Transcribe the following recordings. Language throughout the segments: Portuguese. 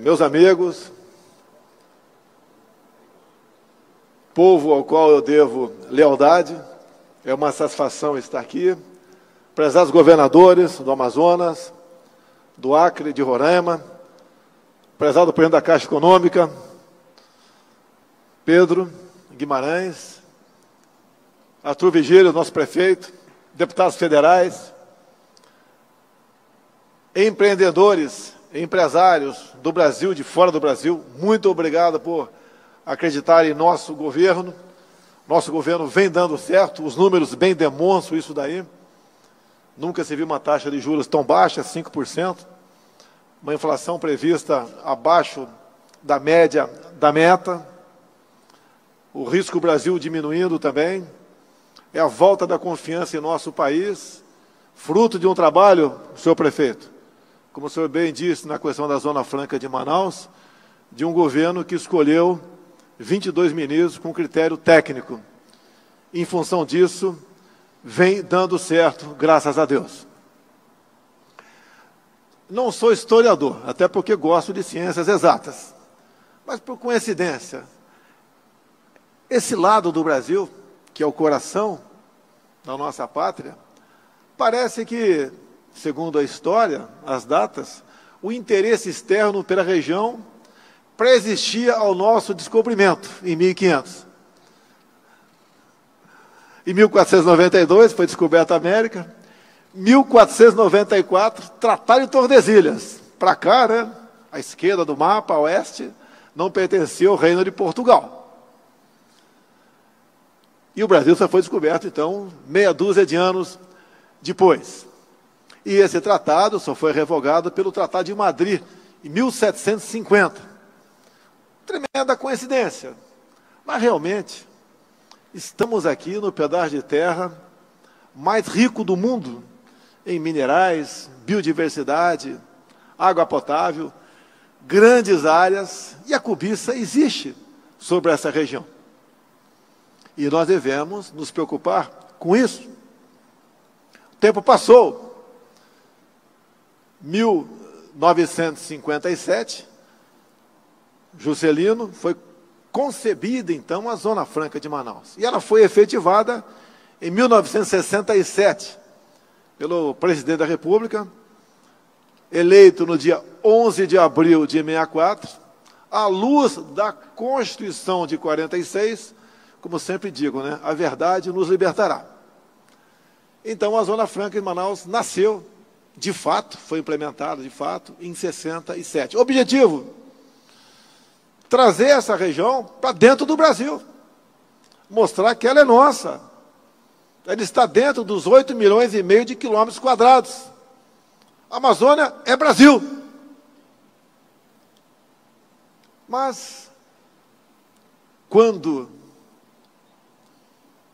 Meus amigos, povo ao qual eu devo lealdade, é uma satisfação estar aqui. Prezados governadores do Amazonas, do Acre, de Roraima, prezado presidente da Caixa Econômica, Pedro Guimarães, Arthur Vigílio, nosso prefeito, deputados federais, empreendedores, empresários do Brasil, de fora do Brasil, muito obrigado por acreditar em nosso governo. Nosso governo vem dando certo, os números bem demonstram isso daí. Nunca se viu uma taxa de juros tão baixa, 5%, uma inflação prevista abaixo da média da meta, o risco Brasil diminuindo também, é a volta da confiança em nosso país, fruto de um trabalho, senhor prefeito, como o senhor bem disse na questão da Zona Franca de Manaus, de um governo que escolheu 22 ministros com critério técnico. Em função disso, vem dando certo, graças a Deus. Não sou historiador, até porque gosto de ciências exatas. Mas, por coincidência, esse lado do Brasil, que é o coração da nossa pátria, parece que, segundo a história, as datas, o interesse externo pela região preexistia ao nosso descobrimento, em 1500. Em 1492 foi descoberta a América, 1494, Tratado de Tordesilhas. Para cá, né, à esquerda do mapa, a oeste, não pertencia ao Reino de Portugal. E o Brasil só foi descoberto, então, meia dúzia de anos depois. E esse tratado só foi revogado pelo Tratado de Madrid, em 1750. Tremenda coincidência. Mas, realmente, estamos aqui no pedaço de terra mais rico do mundo, em minerais, biodiversidade, água potável, grandes áreas, e a cobiça existe sobre essa região. E nós devemos nos preocupar com isso. O tempo passou. 1957, Juscelino, foi concebida, então, a Zona Franca de Manaus. E ela foi efetivada em 1967, pelo presidente da República, eleito no dia 11 de abril de 64, à luz da Constituição de 46, como sempre digo, né, a verdade nos libertará. Então, a Zona Franca de Manaus nasceu, de fato, foi implementada, de fato, em 67. Objetivo: trazer essa região para dentro do Brasil, mostrar que ela é nossa. Ela está dentro dos 8,5 milhões de quilômetros quadrados. A Amazônia é Brasil. Mas, quando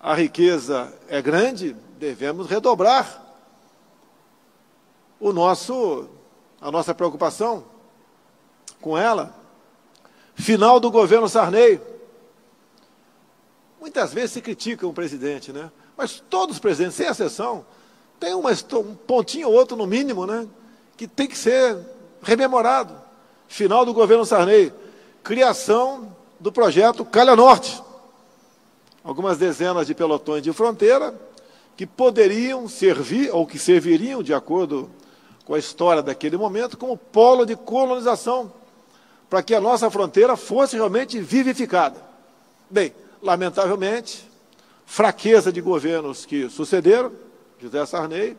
a riqueza é grande, devemos redobrar a nossa preocupação com ela. Final do governo Sarney. Muitas vezes se critica um presidente, né? Mas todos os presidentes, sem exceção, tem um pontinho ou outro, no mínimo, né, que tem que ser rememorado. Final do governo Sarney. Criação do projeto Calha Norte. Algumas dezenas de pelotões de fronteira que poderiam servir, ou que serviriam, de acordo com a história daquele momento, como polo de colonização, para que a nossa fronteira fosse realmente vivificada. Bem, lamentavelmente, fraqueza de governos que sucederam, José Sarney,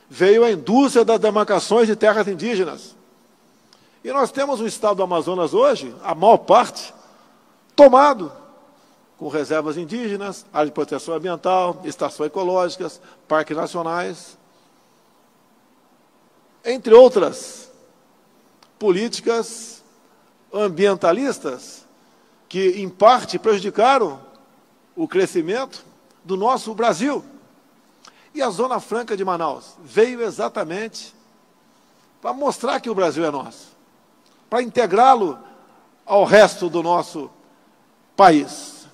veio a indústria das demarcações de terras indígenas. E nós temos o estado do Amazonas hoje, a maior parte, tomado, com reservas indígenas, área de proteção ambiental, estações ecológicas, parques nacionais, entre outras políticas ambientalistas que, em parte, prejudicaram o crescimento do nosso Brasil. E a Zona Franca de Manaus veio exatamente para mostrar que o Brasil é nosso, para integrá-lo ao resto do nosso país.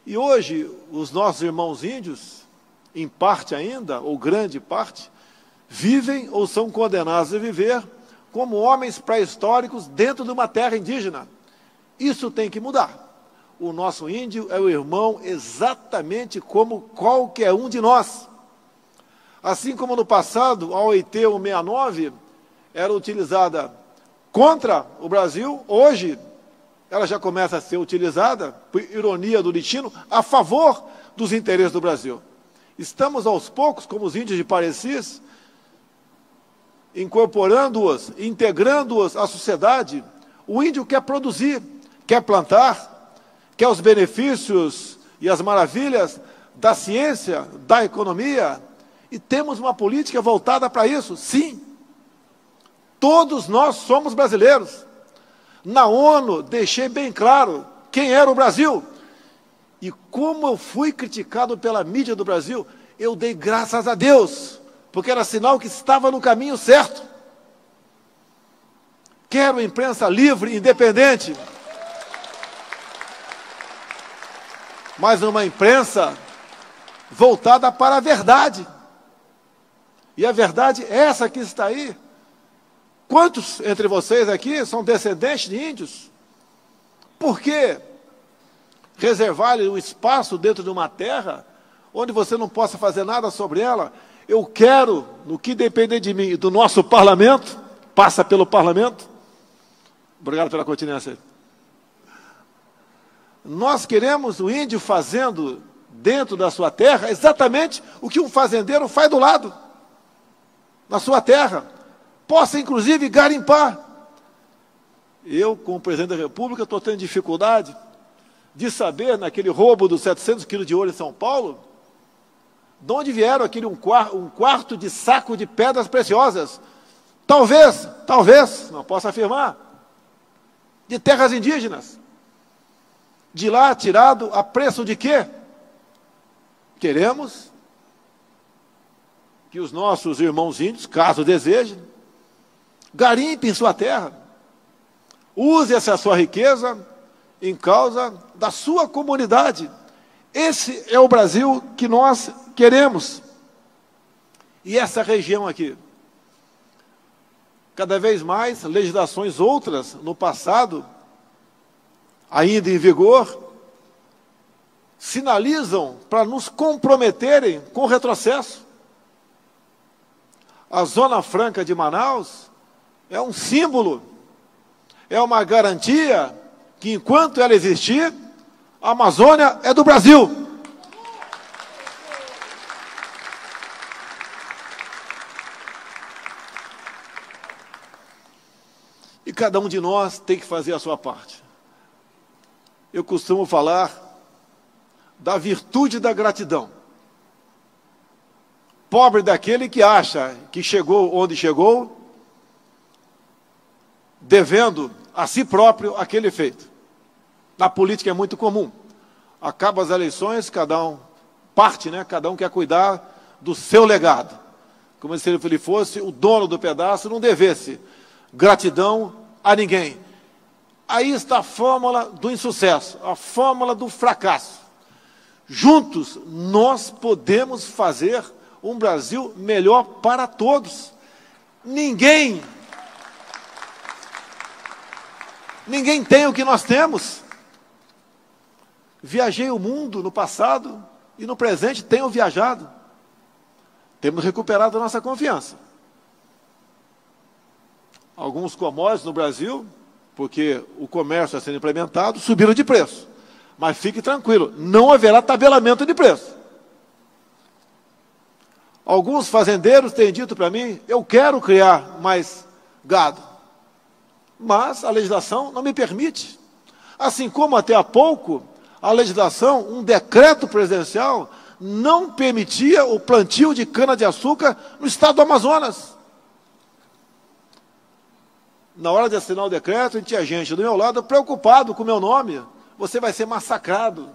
E hoje, os nossos irmãos índios, em parte ainda, ou grande parte, vivem ou são condenados a viver como homens pré-históricos dentro de uma terra indígena. Isso tem que mudar. O nosso índio é o irmão exatamente como qualquer um de nós. Assim como no passado, a OIT 169 era utilizada contra o Brasil, hoje ela já começa a ser utilizada, por ironia do destino, a favor dos interesses do Brasil. Estamos aos poucos, como os índios de Parecis, incorporando-os, integrando-os à sociedade. O índio quer produzir, quer plantar, quer os benefícios e as maravilhas da ciência, da economia, e temos uma política voltada para isso, sim. Todos nós somos brasileiros. Na ONU, deixei bem claro quem era o Brasil. E como eu fui criticado pela mídia do Brasil, eu dei graças a Deus, porque era sinal que estava no caminho certo. Quero imprensa livre, independente, mas uma imprensa voltada para a verdade. E a verdade é essa que está aí. Quantos entre vocês aqui são descendentes de índios? Por que reservar-lhe um espaço dentro de uma terra onde você não possa fazer nada sobre ela? Eu quero, no que depender de mim e do nosso parlamento, passa pelo parlamento. Obrigado pela continência. Nós queremos o índio fazendo dentro da sua terra exatamente o que um fazendeiro faz do lado, na sua terra. Possa, inclusive, garimpar. Eu, como presidente da República, estou tendo dificuldade de saber, naquele roubo dos 700 quilos de ouro em São Paulo, de onde vieram aquele um quarto de saco de pedras preciosas. Talvez, não posso afirmar, de terras indígenas. De lá tirado a preço de quê? Queremos que os nossos irmãos índios, caso desejem, garimpem sua terra, use essa sua riqueza em causa da sua comunidade. Esse é o Brasil que nós queremos. E essa região aqui, cada vez mais, legislações outras no passado, ainda em vigor, sinalizam para nos comprometerem com o retrocesso. A Zona Franca de Manaus é um símbolo, é uma garantia que, enquanto ela existir, a Amazônia é do Brasil. E cada um de nós tem que fazer a sua parte. Eu costumo falar da virtude da gratidão. Pobre daquele que acha que chegou onde chegou, devendo a si próprio aquele feito. Na política é muito comum. Acaba as eleições, cada um parte, né? Cada um quer cuidar do seu legado. Como se ele fosse o dono do pedaço, não devesse gratidão a ninguém. Aí está a fórmula do insucesso, a fórmula do fracasso. Juntos, nós podemos fazer um Brasil melhor para todos. Ninguém tem o que nós temos. Viajei o mundo no passado e no presente tenho viajado. Temos recuperado a nossa confiança. Alguns commodities no Brasil, porque o comércio está sendo implementado, subiram de preço. Mas fique tranquilo, não haverá tabelamento de preço. Alguns fazendeiros têm dito para mim, eu quero criar mais gado, mas a legislação não me permite. Assim como até há pouco, a legislação, um decreto presidencial, não permitia o plantio de cana-de-açúcar no estado do Amazonas. Na hora de assinar o decreto, tinha gente do meu lado preocupado com o meu nome. Você vai ser massacrado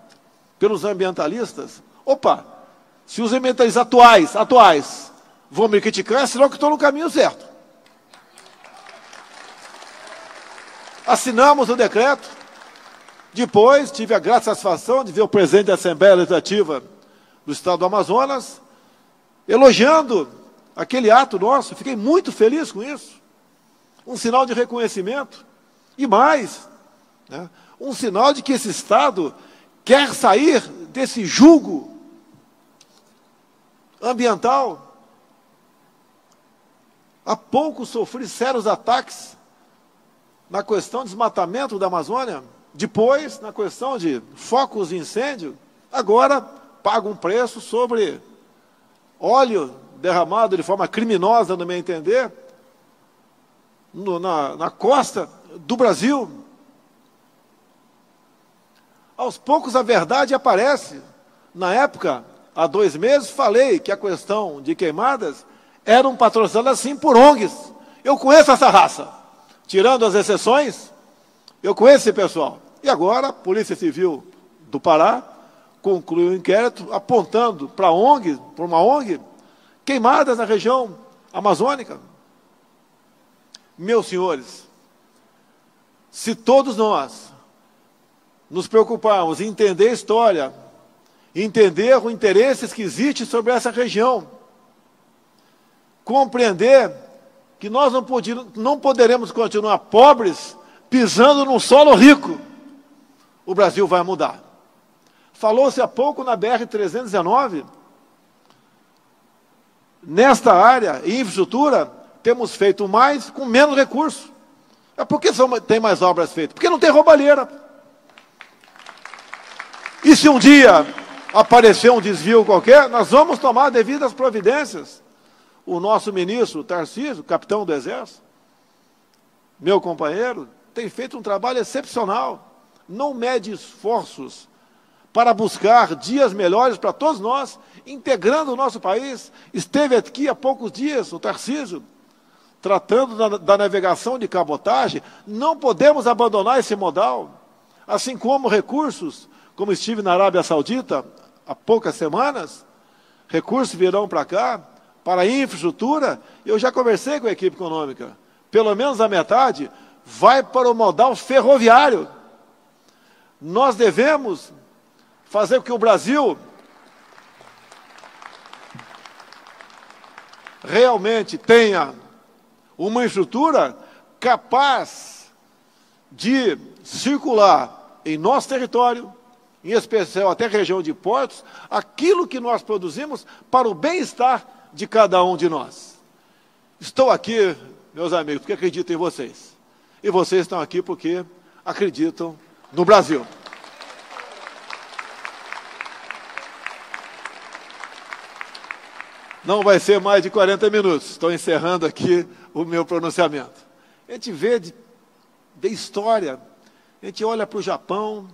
pelos ambientalistas. Opa, se os ambientalistas atuais vão me criticar, é sinal que estou no caminho certo. Assinamos o decreto. Depois, tive a grata satisfação de ver o presidente da Assembleia Legislativa do Estado do Amazonas elogiando aquele ato nosso. Fiquei muito feliz com isso. um sinal de reconhecimento e mais, né, um sinal de que esse Estado quer sair desse jugo ambiental. Há pouco sofri sérios ataques na questão de desmatamento da Amazônia, depois na questão de focos de incêndio, agora pago um preço sobre óleo derramado de forma criminosa, no meu entender, na costa do Brasil. Aos poucos a verdade aparece. Na época, há 2 meses, falei que a questão de queimadas eram patrocinadas assim por ONGs. Eu conheço essa raça. Tirando as exceções, eu conheço esse pessoal. E agora, a Polícia Civil do Pará concluiu o inquérito apontando para uma ONG, queimadas na região amazônica. Meus senhores, se todos nós nos preocuparmos em entender a história, entender o interesse que existe sobre essa região, compreender que nós não poderemos continuar pobres pisando num solo rico, o Brasil vai mudar. Falou-se há pouco na BR-319, nesta área, em infraestrutura, temos feito mais com menos recursos. Por que tem mais obras feitas? Porque não tem roubalheira. E se um dia aparecer um desvio qualquer, nós vamos tomar devidas providências. O nosso ministro Tarcísio, capitão do Exército, meu companheiro, tem feito um trabalho excepcional. Não mede esforços para buscar dias melhores para todos nós, integrando o nosso país. Esteve aqui há poucos dias o Tarcísio, tratando da navegação de cabotagem. Não podemos abandonar esse modal, assim como recursos, como estive na Arábia Saudita há poucas semanas, recursos virão para cá, para a infraestrutura. Eu já conversei com a equipe econômica, pelo menos a metade vai para o modal ferroviário. Nós devemos fazer com que o Brasil realmente tenha uma infraestrutura capaz de circular em nosso território, em especial até a região de portos, aquilo que nós produzimos para o bem-estar de cada um de nós. Estou aqui, meus amigos, porque acredito em vocês. E vocês estão aqui porque acreditam no Brasil. Não vai ser mais de 40 minutos. Estou encerrando aqui o meu pronunciamento. A gente vê história, a gente olha para o Japão,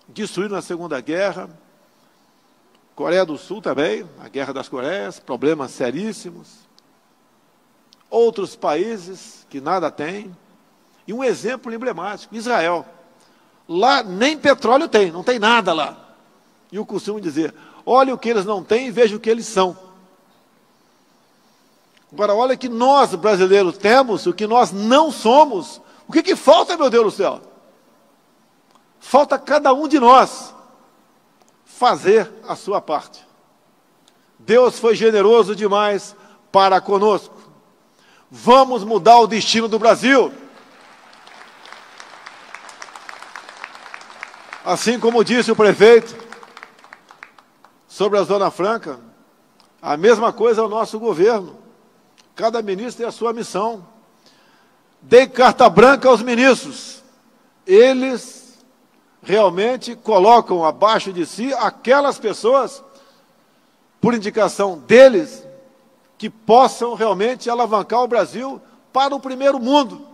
destruído na Segunda Guerra, Coreia do Sul também, a Guerra das Coreias, problemas seríssimos. Outros países que nada têm. E um exemplo emblemático, Israel. Lá nem petróleo tem, não tem nada lá. E eu costumo dizer, olha o que eles não têm e veja o que eles são. Agora, olha que nós, brasileiros, temos, o que nós não somos. O que falta, meu Deus do céu? Falta cada um de nós fazer a sua parte. Deus foi generoso demais para conosco. Vamos mudar o destino do Brasil. Assim como disse o prefeito sobre a Zona Franca, a mesma coisa é o nosso governo. Cada ministro tem a sua missão. Dei carta branca aos ministros. Eles realmente colocam abaixo de si aquelas pessoas, por indicação deles, que possam realmente alavancar o Brasil para o primeiro mundo.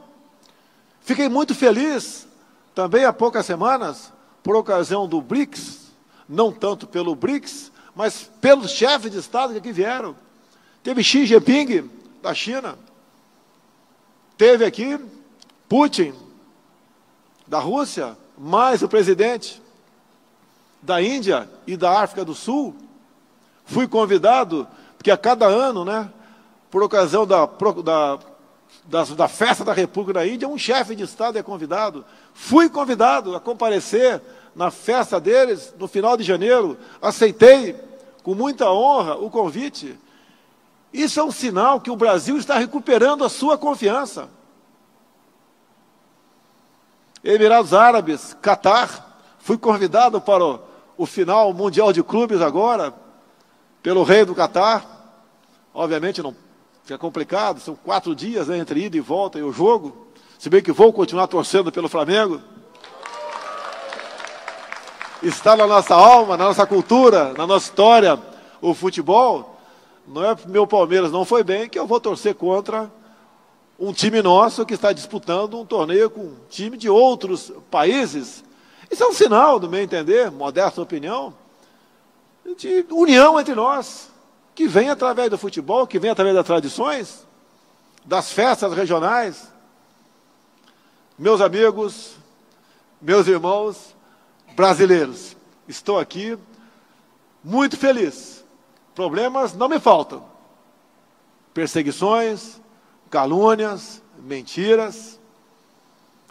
Fiquei muito feliz, também há poucas semanas, por ocasião do BRICS, não tanto pelo BRICS, mas pelos chefes de Estado que aqui vieram. Teve Xi Jinping, da China, teve aqui Putin, da Rússia, mais o presidente da Índia e da África do Sul. Fui convidado, porque a cada ano, né, por ocasião da festa da República da Índia, um chefe de Estado é convidado. Fui convidado a comparecer na festa deles, no final de janeiro. Aceitei com muita honra o convite. Isso é um sinal que o Brasil está recuperando a sua confiança. Emirados Árabes, Catar. Fui convidado para o final mundial de clubes agora, pelo rei do Catar. Obviamente não é complicado, são 4 dias, né, entre ida e volta e o jogo. Se bem que vou continuar torcendo pelo Flamengo. Está na nossa alma, na nossa cultura, na nossa história, o futebol. Não é meu Palmeiras não foi bem que eu vou torcer contra um time nosso que está disputando um torneio com um time de outros países. Isso é um sinal, do meu entender, modesta opinião, de união entre nós, que vem através do futebol, que vem através das tradições, das festas regionais. Meus amigos, meus irmãos brasileiros, estou aqui muito feliz. Problemas não me faltam. Perseguições, calúnias, mentiras,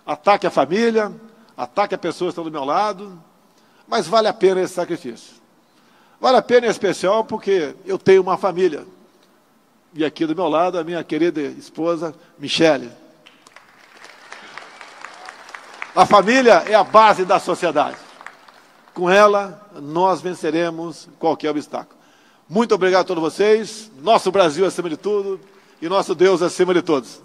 ataque à família, ataque a pessoas que estão do meu lado, mas vale a pena esse sacrifício. Vale a pena em especial porque eu tenho uma família. E aqui do meu lado a minha querida esposa, Michele. A família é a base da sociedade. Com ela, nós venceremos qualquer obstáculo. Muito obrigado a todos vocês. Nosso Brasil acima de tudo e nosso Deus acima de todos.